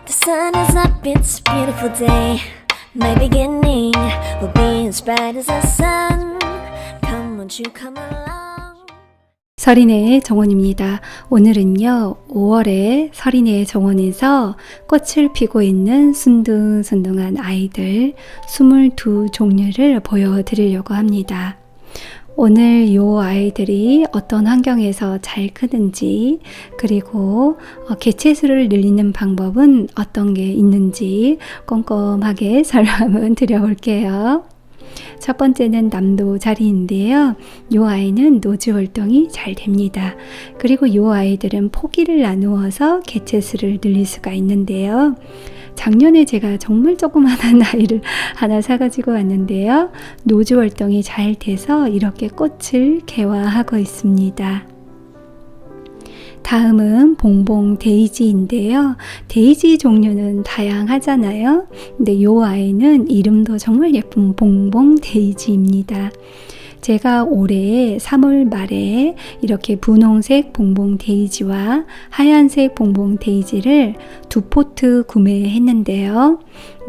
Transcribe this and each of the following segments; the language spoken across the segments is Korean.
The sun is up, it's a beautiful day. My beginning will be as bright as the sun. Come, won't you come along? 서린의 정원입니다. 오늘은요 5월에 서린의 정원에서 꽃을 피고 있는 순둥순둥한 아이들 22종류를 보여드리려고 합니다. 오늘 이 아이들이 어떤 환경에서 잘 크는지, 그리고 개체수를 늘리는 방법은 어떤 게 있는지 꼼꼼하게 설명을 드려볼게요. 첫 번째는 남도자리인데요. 이 아이는 노즈 활동이 잘 됩니다. 그리고 이 아이들은 포기를 나누어서 개체수를 늘릴 수가 있는데요. 작년에 제가 정말 조그만한 아이를 하나 사가지고 왔는데요. 노즈 활동이 잘 돼서 이렇게 꽃을 개화하고 있습니다. 다음은 봉봉 데이지인데요. 데이지 종류는 다양하잖아요. 근데 이 아이는 이름도 정말 예쁜 봉봉 데이지입니다. 제가 올해 3월 말에 이렇게 분홍색 봉봉 데이지와 하얀색 봉봉 데이지를 2포트 구매했는데요.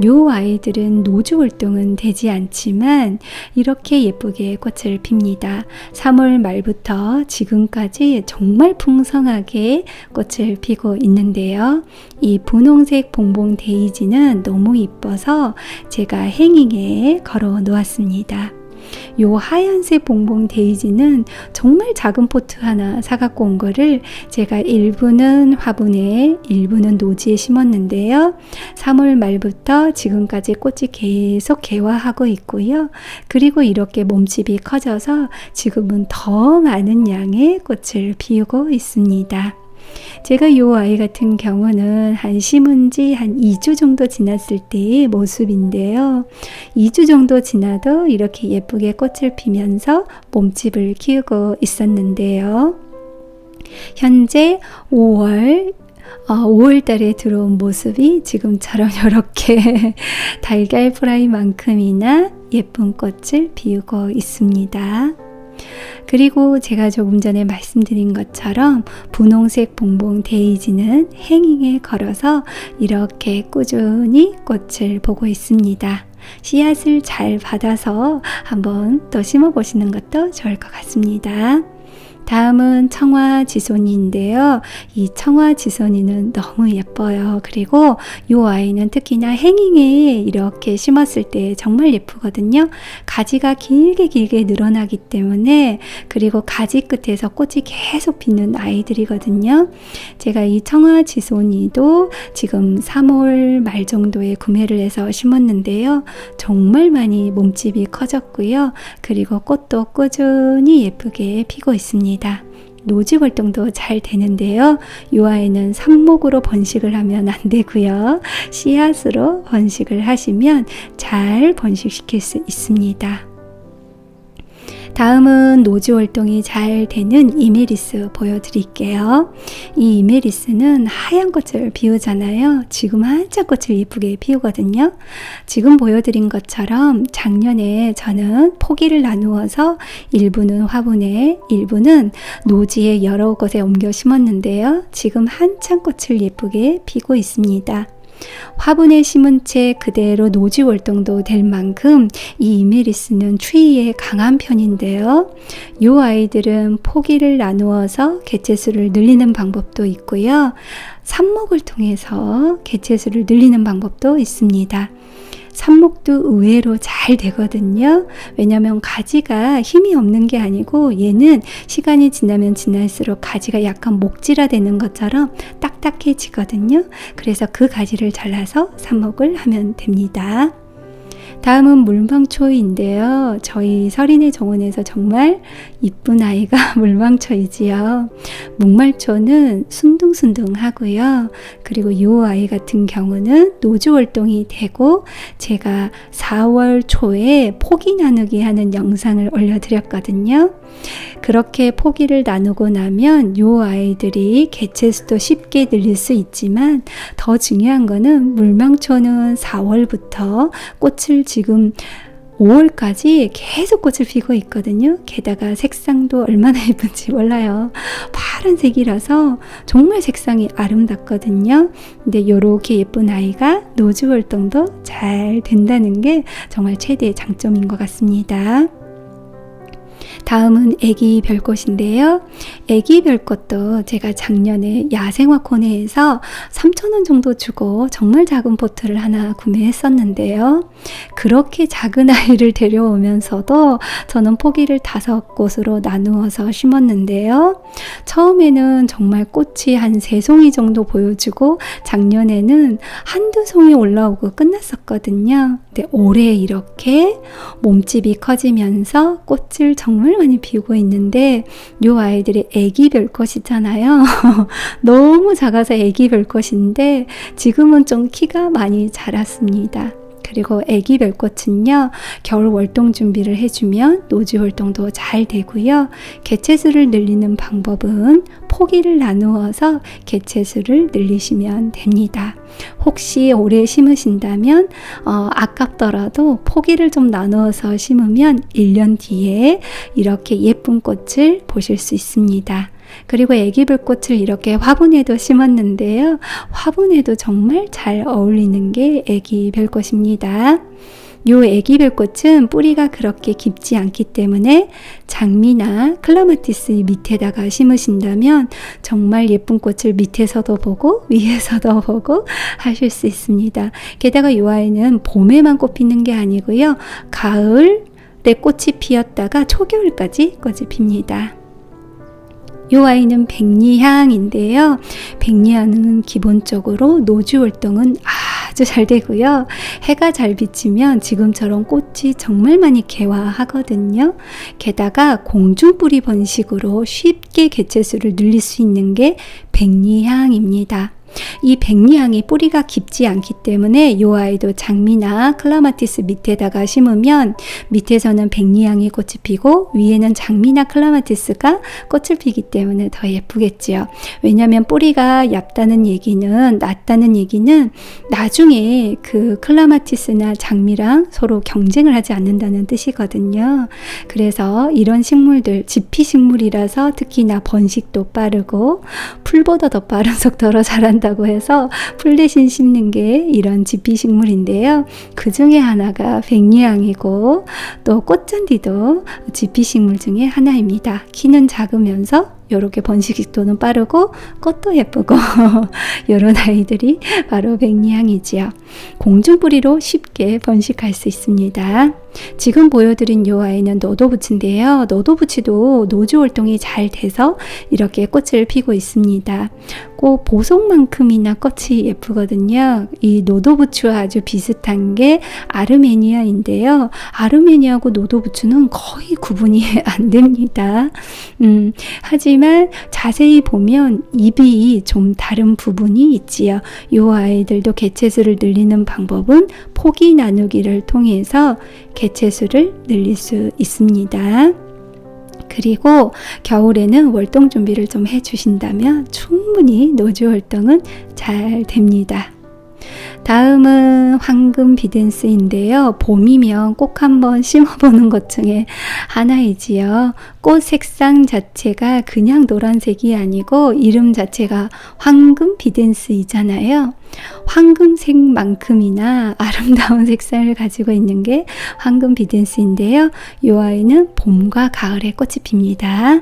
이 아이들은 노즈 활동은 되지 않지만 이렇게 예쁘게 꽃을 핍니다. 3월 말부터 지금까지 정말 풍성하게 꽃을 피고 있는데요. 이 분홍색 봉봉 데이지는 너무 이뻐서 제가 행잉에 걸어 놓았습니다. 요 하얀색 봉봉 데이지는 정말 작은 포트 하나 사갖고 온 거를 제가 일부는 화분에 일부는 노지에 심었는데요. 3월 말부터 지금까지 꽃이 계속 개화하고 있고요. 그리고 이렇게 몸집이 커져서 지금은 더 많은 양의 꽃을 피우고 있습니다. 제가 이 아이 같은 경우는 심은 지 한 2주 정도 지났을 때의 모습인데요. 2주 정도 지나도 이렇게 예쁘게 꽃을 피면서 몸집을 키우고 있었는데요. 현재 5월 달에 들어온 모습이 지금처럼 이렇게 달걀 프라이만큼이나 예쁜 꽃을 피우고 있습니다. 그리고 제가 조금 전에 말씀드린 것처럼 분홍색 봉봉 데이지는 행잉에 걸어서 이렇게 꾸준히 꽃을 보고 있습니다. 씨앗을 잘 받아서 한번 또 심어 보시는 것도 좋을 것 같습니다. 다음은 청화지손이인데요. 이 청화지손이는 너무 예뻐요. 그리고 이 아이는 특히나 행잉에 이렇게 심었을 때 정말 예쁘거든요. 가지가 길게 늘어나기 때문에, 그리고 가지 끝에서 꽃이 계속 피는 아이들이거든요. 제가 이 청화지손이도 지금 3월 말 정도에 구매를 해서 심었는데요. 정말 많이 몸집이 커졌고요. 그리고 꽃도 꾸준히 예쁘게 피고 있습니다. 노지 활동도 잘 되는데요. 이 아이는 삽목으로 번식을 하면 안 되고요. 씨앗으로 번식을 하시면 잘 번식시킬 수 있습니다. 다음은 노지 활동이 잘 되는 이메리스 보여드릴게요. 이 이메리스는 하얀 꽃을 피우잖아요. 지금 한참 꽃을 예쁘게 피우거든요. 지금 보여드린 것처럼 작년에 저는 포기를 나누어서 일부는 화분에 일부는 노지에 여러 곳에 옮겨 심었는데요. 지금 한참 꽃을 예쁘게 피고 있습니다. 화분에 심은 채 그대로 노지 활동도 될 만큼 이 이메리스는 추위에 강한 편인데요. 이 아이들은 포기를 나누어서 개체수를 늘리는 방법도 있고요. 삽목을 통해서 개체수를 늘리는 방법도 있습니다. 삽목도 의외로 잘 되거든요. 왜냐하면 가지가 힘이 없는 게 아니고 얘는 시간이 지나면 지날수록 가지가 약간 목질화 되는 것처럼 딱딱해지거든요. 그래서 그 가지를 잘라서 삽목을 하면 됩니다. 다음은 물망초인데요. 저희 서린의 정원에서 정말 이쁜 아이가 물망초이지요. 목말초는 순둥순둥하고요. 그리고 이 아이 같은 경우는 노즈 활동이 되고 제가 4월 초에 포기 나누기 하는 영상을 올려드렸거든요. 그렇게 포기를 나누고 나면 이 아이들이 개체수도 쉽게 늘릴 수 있지만 더 중요한 거는 물망초는 4월부터 꽃을 지금 5월까지 계속 꽃을 피고 있거든요. 게다가 색상도 얼마나 예쁜지 몰라요. 파란색이라서 정말 색상이 아름답거든요. 근데 이렇게 예쁜 아이가 노주 활동도 잘 된다는 게 정말 최대의 장점인 것 같습니다. 다음은 애기 별꽃인데요. 애기 별꽃도 제가 작년에 야생화코네에서 3,000원 정도 주고 정말 작은 포트를 하나 구매했었는데요. 그렇게 작은 아이를 데려오면서도 저는 포기를 5곳으로 나누어서 심었는데요. 처음에는 정말 꽃이 한 3송이 정도 보여주고 작년에는 한두 송이 올라오고 끝났었거든요. 근데 올해 이렇게 몸집이 커지면서 꽃을 정말 많이 피우고 있는데 이 아이들이 애기 별꽃이잖아요. 너무 작아서 애기 별꽃인데 지금은 좀 키가 많이 자랐습니다. 그리고 애기 별꽃은요, 겨울 월동 준비를 해주면 노지 활동도 잘 되고요. 개체수를 늘리는 방법은 포기를 나누어서 개체수를 늘리시면 됩니다. 혹시 올해 심으신다면 아깝더라도 포기를 좀 나누어서 심으면 1년 뒤에 이렇게 예쁜 꽃을 보실 수 있습니다. 그리고 애기별꽃을 이렇게 화분에도 심었는데요. 화분에도 정말 잘 어울리는 게 애기별꽃입니다. 요 애기별꽃은 뿌리가 그렇게 깊지 않기 때문에 장미나 클라마티스 밑에다가 심으신다면 정말 예쁜 꽃을 밑에서도 보고 위에서도 보고 하실 수 있습니다. 게다가 이 아이는 봄에만 꽃 피는 게 아니고요. 가을에 꽃이 피었다가 초겨울까지 꽃이 핍니다. 이 아이는 백리향인데요. 백리향은 기본적으로 노주 활동은 아주 잘 되고요. 해가 잘 비치면 지금처럼 꽃이 정말 많이 개화하거든요. 게다가 공중뿌리 번식으로 쉽게 개체수를 늘릴 수 있는 게 백리향입니다. 이 백리향이 뿌리가 깊지 않기 때문에 이 아이도 장미나 클라마티스 밑에다가 심으면 밑에서는 백리향이 꽃이 피고 위에는 장미나 클라마티스가 꽃을 피기 때문에 더 예쁘겠지요. 왜냐하면 뿌리가 얇다는 얘기는, 낮다는 얘기는 나중에 그 클라마티스나 장미랑 서로 경쟁을 하지 않는다는 뜻이거든요. 그래서 이런 식물들, 지피식물이라서 특히나 번식도 빠르고 풀보다 더 빠른 속도로 자란다고 해서 풀 대신 심는 게 이런 지피식물인데요. 그 중에 하나가 백리향이고 또 꽃잔디도 지피식물 중에 하나입니다. 키는 작으면서 이렇게 번식 속도는 빠르고 꽃도 예쁘고 이런 아이들이 바로 백리향이지요. 공중뿌리로 쉽게 번식할 수 있습니다. 지금 보여드린 이 아이는 노도부치인데요. 노도부치도 노주 활동이 잘 돼서 이렇게 꽃을 피고 있습니다. 꽃 보석만큼이나 꽃이 예쁘거든요. 이 노도부치와 아주 비슷한 게 아르메니아인데요. 아르메니아하고 노도부치는 거의 구분이 안 됩니다. 하지만 자세히 보면 잎이 좀 다른 부분이 있지요. 이 아이들도 개체수를 늘리는 방법은 포기 나누기를 통해서 개체수를 늘릴 수 있습니다. 그리고 겨울에는 월동 준비를 좀 해주신다면 충분히 노주 활동은 잘 됩니다. 다음은 황금 비덴스인데요. 봄이면 꼭 한번 심어보는 것 중에 하나이지요. 꽃 색상 자체가 그냥 노란색이 아니고 이름 자체가 황금 비덴스이잖아요. 황금색만큼이나 아름다운 색상을 가지고 있는 게 황금 비덴스인데요. 이 아이는 봄과 가을에 꽃이 핍니다.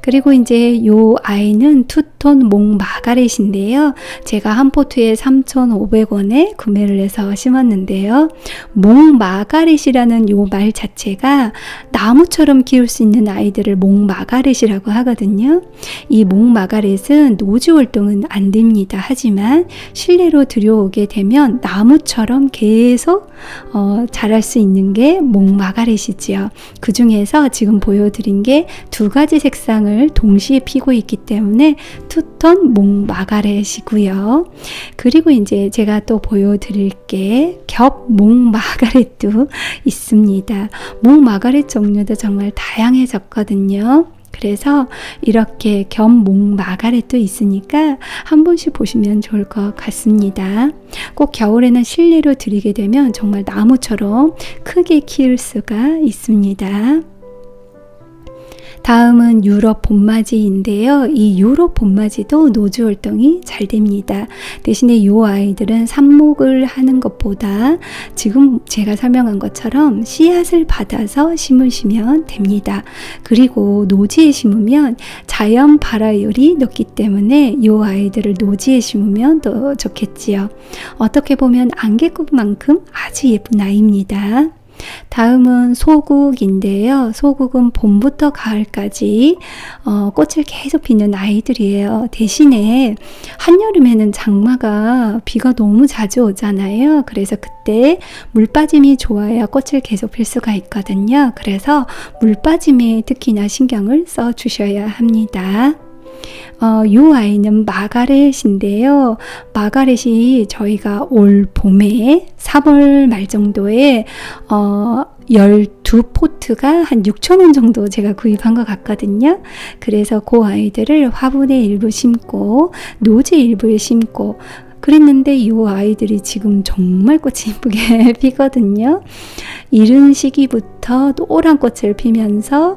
그리고 이제 이 아이는 투톤 몽 마가렛인데요. 제가 한 포트에 3,500원에 구매를 해서 심었는데요. 몽 마가렛이라는 이 말 자체가 나무처럼 키울 수 있는 아이들을 몽 마가렛이라고 하거든요. 이 몽 마가렛은 노주 활동은 안 됩니다. 하지만 실내로 들여오게 되면 나무처럼 계속 자랄 수 있는 게 몽 마가렛이지요. 그 중에서 지금 보여드린 게 두 가지 색상을 동시에 피고 있기 때문에 투톤 몽 마가렛이고요. 그리고 이제 제가 또 보여드릴 게 겹 몽 마가렛도 있습니다. 몽 마가렛 종류도 정말 다양해졌거든요. 그래서 이렇게 겸목 마가렛도 있으니까 한 번씩 보시면 좋을 것 같습니다. 꼭 겨울에는 실내로 들이게 되면 정말 나무처럼 크게 키울 수가 있습니다. 다음은 유럽 봄맞이인데요. 이 유럽 봄맞이도 노즈 활동이 잘 됩니다. 대신에 이 아이들은 삽목을 하는 것보다 지금 제가 설명한 것처럼 씨앗을 받아서 심으시면 됩니다. 그리고 노지에 심으면 자연 발화율이 높기 때문에 이 아이들을 노지에 심으면 더 좋겠지요. 어떻게 보면 안개꽃만큼 아주 예쁜 아이입니다. 다음은 소국인데요. 소국은 봄부터 가을까지 꽃을 계속 피는 아이들이에요. 대신에 한여름에는 장마가 비가 너무 자주 오잖아요. 그래서 그때 물 빠짐이 좋아야 꽃을 계속 필 수가 있거든요. 그래서 물 빠짐에 특히나 신경을 써 주셔야 합니다. 이 아이는 마가렛인데요. 마가렛이 저희가 올 봄에 3월 말 정도에 12포트가 한 6,000원 정도 제가 구입한 것 같거든요. 그래서 그 아이들을 화분에 일부 심고 노지 일부에 심고 그랬는데 이 아이들이 지금 정말 꽃이 예쁘게 피거든요. 이른 시기부터 노란 꽃을 피면서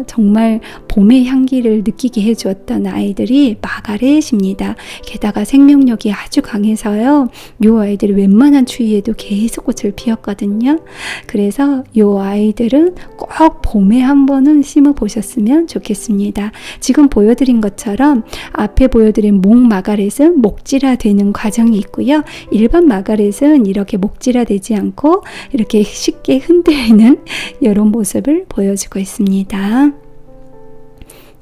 정말 봄의 향기를 느끼게 해주었던 아이들이 마가렛입니다. 게다가 생명력이 아주 강해서요. 이 아이들이 웬만한 추위에도 계속 꽃을 피웠거든요. 그래서 이 아이들은 꼭 봄에 한 번은 심어 보셨으면 좋겠습니다. 지금 보여드린 것처럼 앞에 보여드린 목 마가렛은 목질화 되는 과정이 있고요. 일반 마가렛은 이렇게 목질화 되지 않고 이렇게 쉽게 흔들리는 이런 모습을 보여주고 있습니다.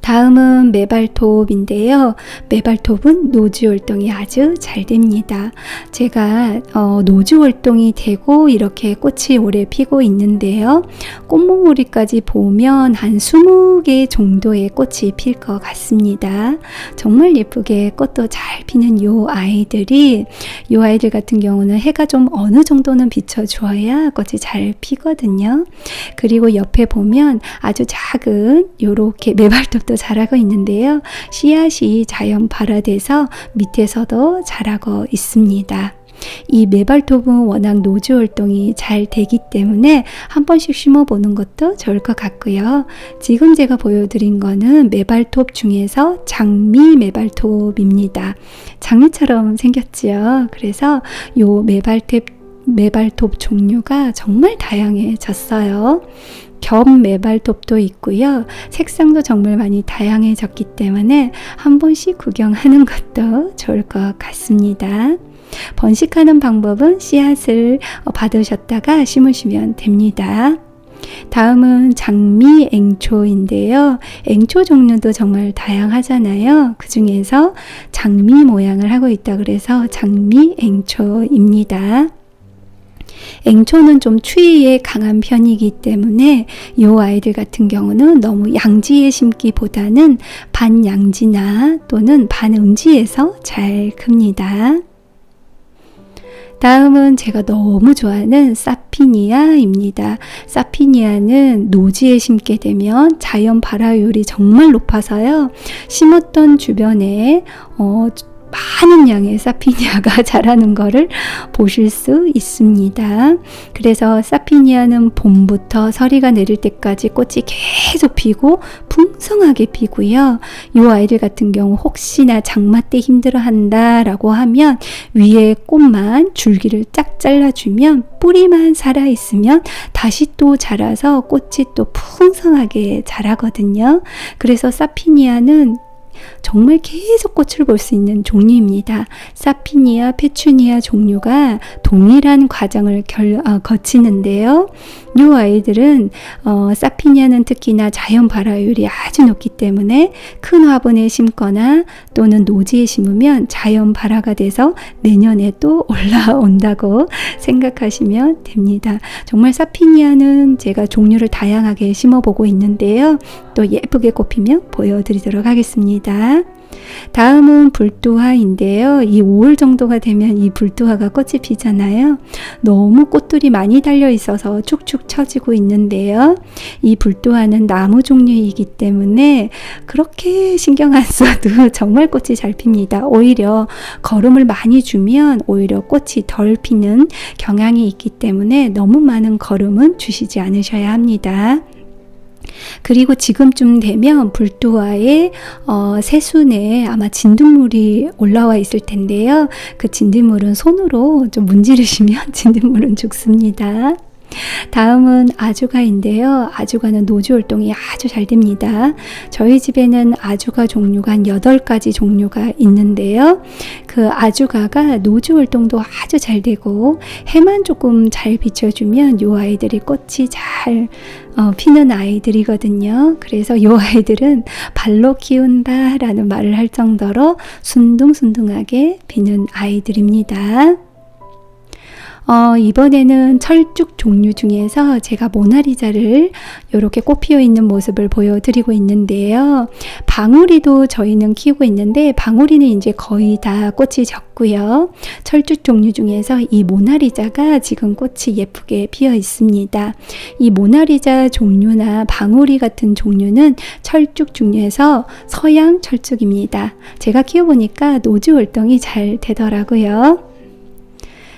다음은 메발톱인데요. 메발톱은 노즈 활동이 아주 잘 됩니다. 제가 노즈 활동이 되고 이렇게 꽃이 오래 피고 있는데요. 꽃몽우리까지 보면 한 20개 정도의 꽃이 필 것 같습니다. 정말 예쁘게 꽃도 잘 피는 이 아이들 같은 경우는 해가 좀 어느 정도는 비춰주어야 꽃이 잘 피거든요. 그리고 옆에 보면 아주 작은 요렇게 메발톱도 자라고 있는데요. 씨앗이 자연 발화돼서 밑에서도 자라고 있습니다. 이 메발톱은 워낙 노즈 활동이 잘 되기 때문에 한 번씩 심어보는 것도 좋을 것 같고요. 지금 제가 보여드린 거는 메발톱 중에서 장미 메발톱입니다. 장미처럼 생겼지요. 그래서 이 메발톱 종류가 정말 다양해졌어요. 겹 메발톱도 있고요. 색상도 정말 많이 다양해졌기 때문에 한 번씩 구경하는 것도 좋을 것 같습니다. 번식하는 방법은 씨앗을 받으셨다가 심으시면 됩니다. 다음은 장미 앵초인데요. 앵초 종류도 정말 다양하잖아요. 그 중에서 장미 모양을 하고 있다 그래서 장미 앵초입니다. 앵초는 좀 추위에 강한 편이기 때문에 이 아이들 같은 경우는 너무 양지에 심기보다는 반양지나 또는 반음지에서 잘 큽니다. 다음은 제가 너무 좋아하는 사피니아입니다. 사피니아는 노지에 심게 되면 자연 발화율이 정말 높아서요. 심었던 주변에 많은 양의 사피니아가 자라는 것을 보실 수 있습니다. 그래서 사피니아는 봄부터 서리가 내릴 때까지 꽃이 계속 피고 풍성하게 피고요. 이 아이들 같은 경우 혹시나 장마 때 힘들어한다라고 하면 위에 꽃만 줄기를 쫙 잘라주면 뿌리만 살아있으면 다시 또 자라서 꽃이 또 풍성하게 자라거든요. 그래서 사피니아는 정말 계속 꽃을 볼 수 있는 종류입니다. 사피니아, 페추니아 종류가 동일한 과정을 거치는데요. 이 아이들은 사피니아는 특히나 자연 발화율이 아주 높기 때문에 큰 화분에 심거나 또는 노지에 심으면 자연 발화가 돼서 내년에 또 올라온다고 생각하시면 됩니다. 정말 사피니아는 제가 종류를 다양하게 심어보고 있는데요. 또 예쁘게 꽃피면 보여드리도록 하겠습니다. 다음은 불두화인데요. 이 5월 정도가 되면 이 불두화가 꽃이 피잖아요. 너무 꽃들이 많이 달려 있어서 축축 처지고 있는데요. 이 불두화는 나무 종류이기 때문에 그렇게 신경 안 써도 정말 꽃이 잘 핍니다. 오히려 거름을 많이 주면 오히려 꽃이 덜 피는 경향이 있기 때문에 너무 많은 거름은 주시지 않으셔야 합니다. 그리고 지금쯤 되면 불두화의 새순에 아마 진딧물이 올라와 있을 텐데요. 그 진딧물은 손으로 좀 문지르시면 진딧물은 죽습니다. 다음은 아주가인데요. 아주가는 노주 활동이 아주 잘 됩니다. 저희 집에는 아주가 종류가 한 8가지 종류가 있는데요. 그 아주가가 노주 활동도 아주 잘 되고 해만 조금 잘 비춰주면 이 아이들이 꽃이 잘 피는 아이들이거든요. 그래서 이 아이들은 발로 키운다 라는 말을 할 정도로 순둥순둥하게 피는 아이들입니다. 이번에는 철쭉 종류 중에서 제가 모나리자를 이렇게 꽃 피어 있는 모습을 보여드리고 있는데요. 방울이도 저희는 키우고 있는데 방울이는 이제 거의 다 꽃이 졌고요. 철쭉 종류 중에서 이 모나리자가 지금 꽃이 예쁘게 피어 있습니다. 이 모나리자 종류나 방울이 같은 종류는 철쭉 중에서 서양 철쭉입니다. 제가 키워보니까 노주 활동이 잘 되더라고요.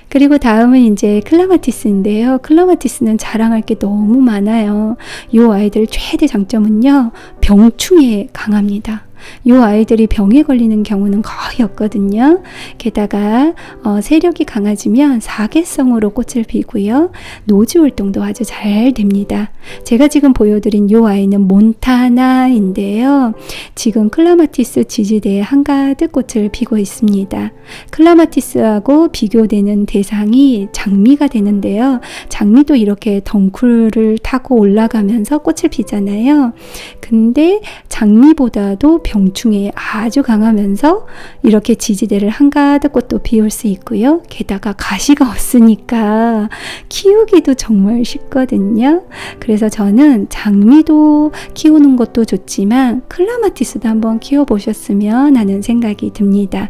그리고 다음은 이제 클라마티스인데요. 클라마티스는 자랑할 게 너무 많아요. 이 아이들 최대 장점은요, 병충해에 강합니다. 이 아이들이 병에 걸리는 경우는 거의 없거든요. 게다가 세력이 강해지면 사계성으로 꽃을 피고요. 노주 활동도 아주 잘 됩니다. 제가 지금 보여드린 이 아이는 몬타나인데요. 지금 클라마티스 지지대에 한가득 꽃을 피고 있습니다. 클라마티스하고 비교되는 대상이 장미가 되는데요. 장미도 이렇게 덩쿨을 타고 올라가면서 꽃을 피잖아요. 근데 장미보다도 병충해에 아주 강하면서 이렇게 지지대를 한가득 꽃도 피울 수 있고요. 게다가 가시가 없으니까 키우기도 정말 쉽거든요. 그래서 저는 장미도 키우는 것도 좋지만 클라마티스도 한번 키워보셨으면 하는 생각이 듭니다.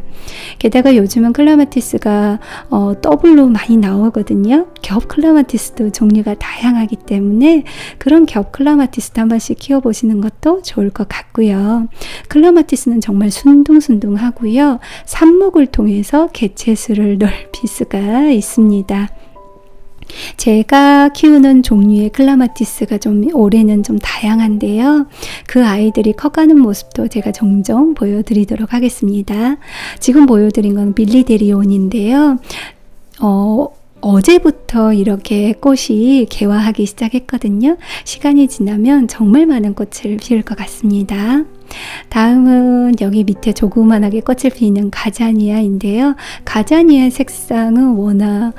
게다가 요즘은 클라마티스가 더블로 많이 나오거든요. 겹 클라마티스도 종류가 다양하기 때문에 그런 겹 클라마티스도 한 번씩 키워보시는 것도 좋을 것 같고요. 클라마티스는 정말 순둥순둥하고요. 삽목을 통해서 개체수를 넓힐 수가 있습니다. 제가 키우는 종류의 클라마티스가 좀 올해는 좀 다양한데요. 그 아이들이 커가는 모습도 제가 종종 보여드리도록 하겠습니다. 지금 보여드린 건 밀리데리온인데요. 어제부터 이렇게 꽃이 개화하기 시작했거든요. 시간이 지나면 정말 많은 꽃을 피울 것 같습니다. 다음은 여기 밑에 조그만하게 꽃을 피우는 가자니아인데요. 가자니아 색상은 워낙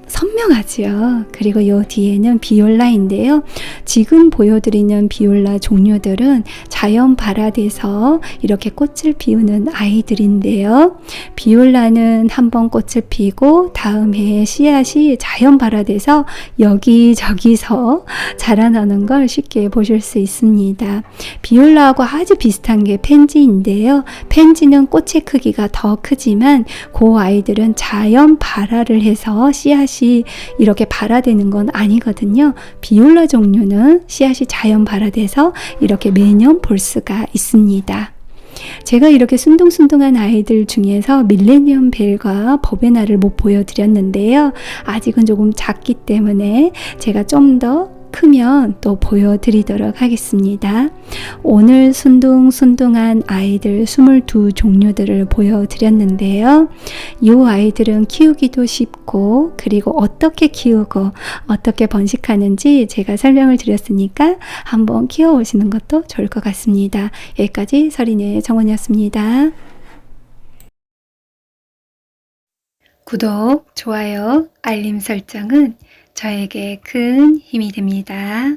선명하죠. 그리고 요 뒤에는 비올라인데요. 지금 보여드리는 비올라 종류들은 자연 발화돼서 이렇게 꽃을 피우는 아이들인데요. 비올라는 한번 꽃을 피고 다음 해에 씨앗이 자연 발화돼서 여기저기서 자라나는 걸 쉽게 보실 수 있습니다. 비올라하고 아주 비슷한 게 펜지인데요. 펜지는 꽃의 크기가 더 크지만 그 아이들은 자연 발화를 해서 씨앗이 이렇게 발화되는 건 아니거든요. 비올라 종류는 씨앗이 자연 발화돼서 이렇게 매년 볼 수가 있습니다. 제가 이렇게 순둥순둥한 아이들 중에서 밀레니엄 벨과 버베나를 못 보여드렸는데요. 아직은 조금 작기 때문에 제가 좀 더 크면 또 보여드리도록 하겠습니다. 오늘 순둥순둥한 아이들 22종류들을 보여드렸는데요. 이 아이들은 키우기도 쉽고 그리고 어떻게 키우고 어떻게 번식하는지 제가 설명을 드렸으니까 한번 키워보시는 것도 좋을 것 같습니다. 여기까지 서린의 정원이었습니다. 구독, 좋아요, 알림 설정은 저에게 큰 힘이 됩니다.